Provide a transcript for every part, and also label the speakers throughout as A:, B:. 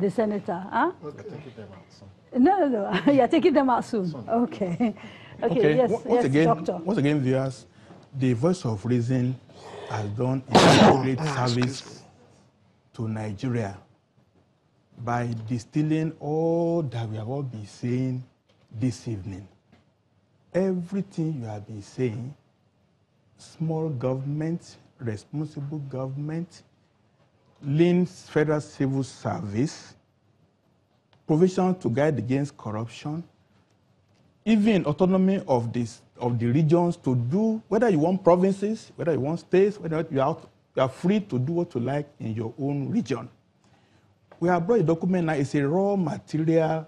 A: the senator. Huh?
B: Okay. Taking them out soon.
A: No. You're taking them out soon. Okay. Okay, yes, doctor.
C: Once again, viewers, the Voice of Reason has done a great service to Nigeria by distilling all that we have all been saying this evening. Everything you have been saying, small government, responsible government, lean federal civil service, provision to guide against corruption, even autonomy of the regions to do, whether you want provinces, whether you want states, whether you are free to do what you like in your own region. We have brought a document now. It's a raw material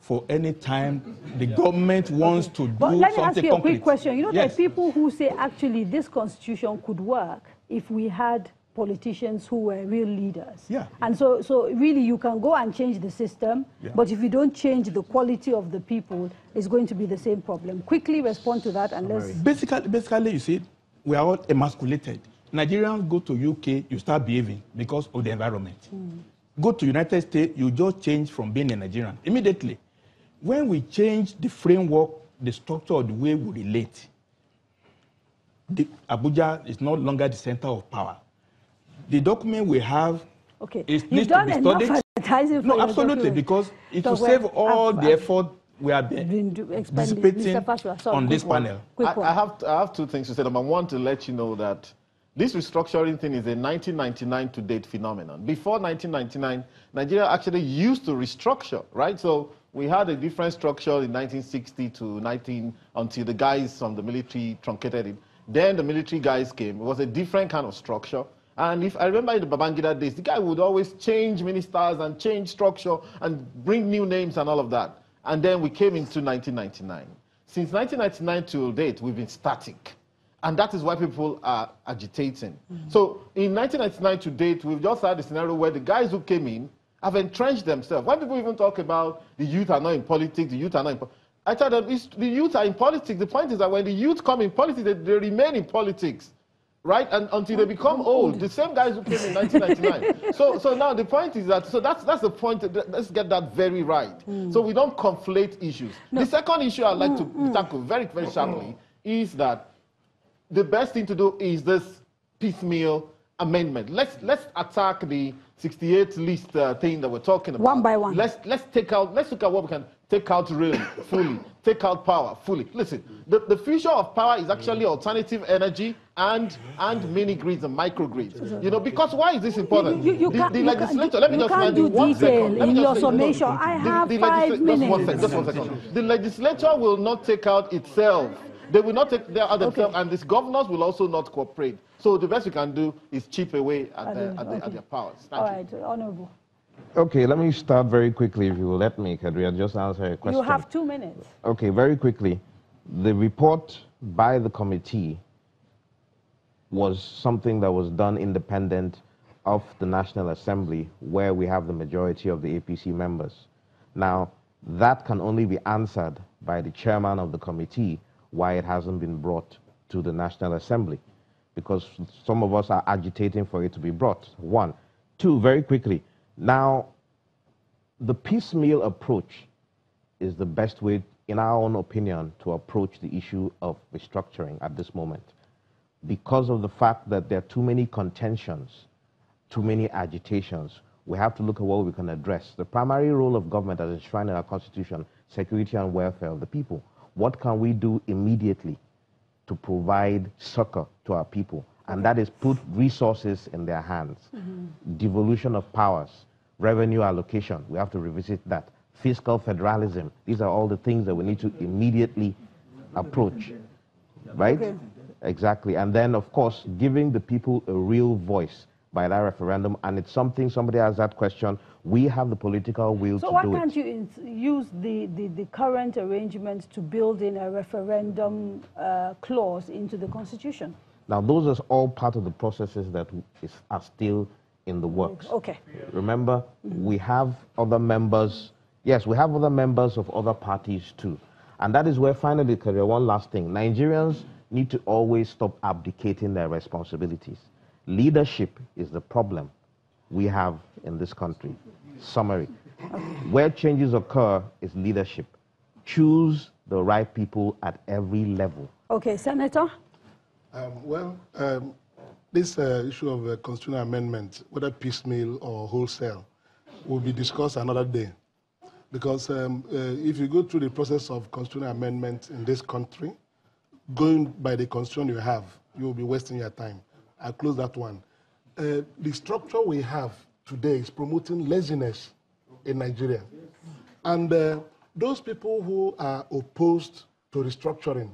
C: for any time the government wants to do something concrete.
A: Let me ask you a quick question. You know, there are people who say, actually, this constitution could work if we had politicians who were real leaders.
C: Yeah.
A: And so really, you can go and change the system, but if you don't change the quality of the people, it's going to be the same problem. Quickly respond to that and let's...
C: Basically, you see, we are all emasculated. Nigerians go to UK, you start behaving because of the environment. Go to United States, you just change from being a Nigerian immediately. When we change the framework, the structure of the way we relate, Abuja is no longer the center of power. The document we have needs to be studied. No, absolutely, because it will save all the effort we have been dissipating on this panel.
B: I have two things to say. Number one, to let you know that this restructuring thing is a 1999 to date phenomenon. Before 1999, Nigeria actually used to restructure, right? So we had a different structure in 1960 to until the guys from the military truncated it. Then the military guys came. It was a different kind of structure. And if I remember in the Babangida days, the guy would always change ministers and change structure and bring new names and all of that. And then we came into 1999. Since 1999 till date, we've been static. And that is why people are agitating. So in 1999 to date, we've just had a scenario where the guys who came in have entrenched themselves. When people even talk about the youth are not in politics, the youth are not in politics, I tell them the youth are in politics. The point is that when the youth come in politics, they remain in politics, right? And until they become old, the same guys who came in 1999. so now the point is that, so that's the point, let's get that very right. So we don't conflate issues. The second issue I'd like to tackle very, very sharply is that the best thing to do is this piecemeal amendment. Let's attack the 68 list thing that we're talking about.
A: One by one.
B: Let's look at what we can take out really fully, take out power fully. Listen, the future of power is actually alternative energy and mini grids and microgrids. You know, because why is this important? The legislature, let me just remind you one second.
A: In your summation, I have 5 minutes.
B: Just one second. The legislature will not take out itself. They will not take their other themselves, and these governors will also not cooperate. So the best we can do is chip away at their powers. Thank you.
A: Honorable.
D: Okay, let me start very quickly, if you will let me, Kadria, just answer a question.
A: You have 2 minutes.
D: Okay, very quickly. The report by the committee was something that was done independent of the National Assembly, where we have the majority of the APC members. Now, that can only be answered by the chairman of the committee, why it hasn't been brought to the National Assembly, because some of us are agitating for it to be brought. 1. 2, very quickly. Now, the piecemeal approach is the best way, in our own opinion, to approach the issue of restructuring at this moment, because of the fact that there are too many contentions, too many agitations. We have to look at what we can address. The primary role of government, as enshrined in our Constitution, security and welfare of the people. What can we do immediately to provide succor to our people? And that is put resources in their hands. Devolution of powers, revenue allocation, we have to revisit that. Fiscal federalism, these are all the things that we need to immediately approach, right? Okay. Exactly. And then, of course, giving the people a real voice by that referendum. And it's something, somebody asked that question, we have the political will to do it.
A: So why can't you use the current arrangement to build in a referendum clause into the Constitution?
D: Now, those are all part of the processes that are still in the works.
A: Okay.
D: Remember, we have other members. Yes, we have other members of other parties too. And that is where, finally, Career, one last thing. Nigerians need to always stop abdicating their responsibilities. Leadership is the problem we have in this country. summary. Where changes occur is leadership. Choose the right people at every level.
A: Okay, Senator?
E: This issue of constitutional amendment, whether piecemeal or wholesale, will be discussed another day. Because if you go through the process of constitutional amendment in this country, going by the constitution you have, you will be wasting your time. I'll close that one. The structure we have today is promoting laziness in Nigeria. And those people who are opposed to restructuring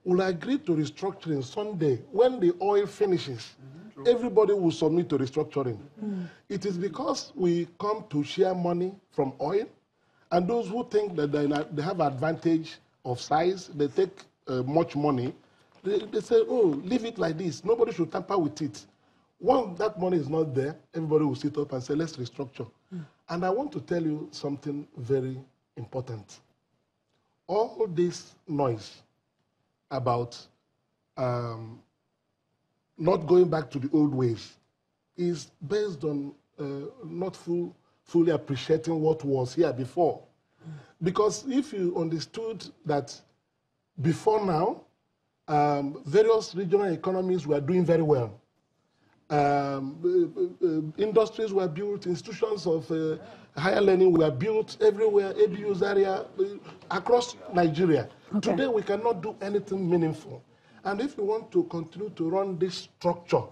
E: will agree to restructuring Sunday. When the oil finishes, everybody will submit to restructuring. It is because we come to share money from oil, and those who think that they have advantage of size, they take much money, they say, oh, leave it like this. Nobody should tamper with it. Once that money is not there, everybody will sit up and say, let's restructure. And I want to tell you something very important. All this noise about not going back to the old ways is based on not fully appreciating what was here before. Because if you understood that before now, various regional economies were doing very well. Industries were built, institutions of higher learning were built everywhere, ABU's area, across Nigeria. Okay. Today, we cannot do anything meaningful. And if we want to continue to run this structure,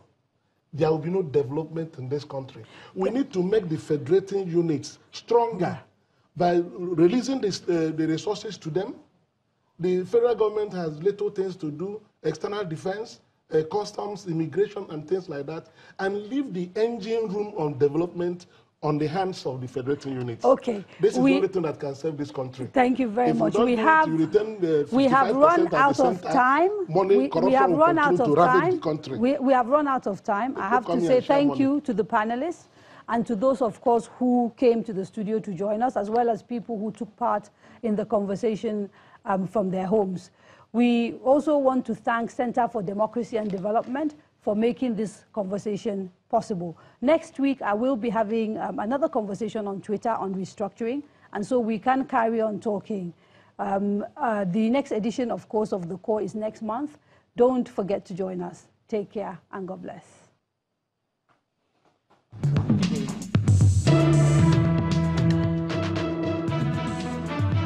E: there will be no development in this country. We need to make the federating units stronger by releasing the resources to them. The federal government has little things to do, external defense, customs, immigration, and things like that, and leave the engine room on development on the hands of the federating units. Okay. This is the only thing that can save this country.
A: Thank you very much. We have run out of time. We have run out of time. We have run out of time. I have to say thank you to the panelists and to those, of course, who came to the studio to join us, as well as people who took part in the conversation from their homes. We also want to thank Center for Democracy and Development for making this conversation possible. Next week, I will be having another conversation on Twitter on restructuring, and so we can carry on talking. The next edition, of course, of The Core is next month. Don't forget to join us. Take care, and God bless.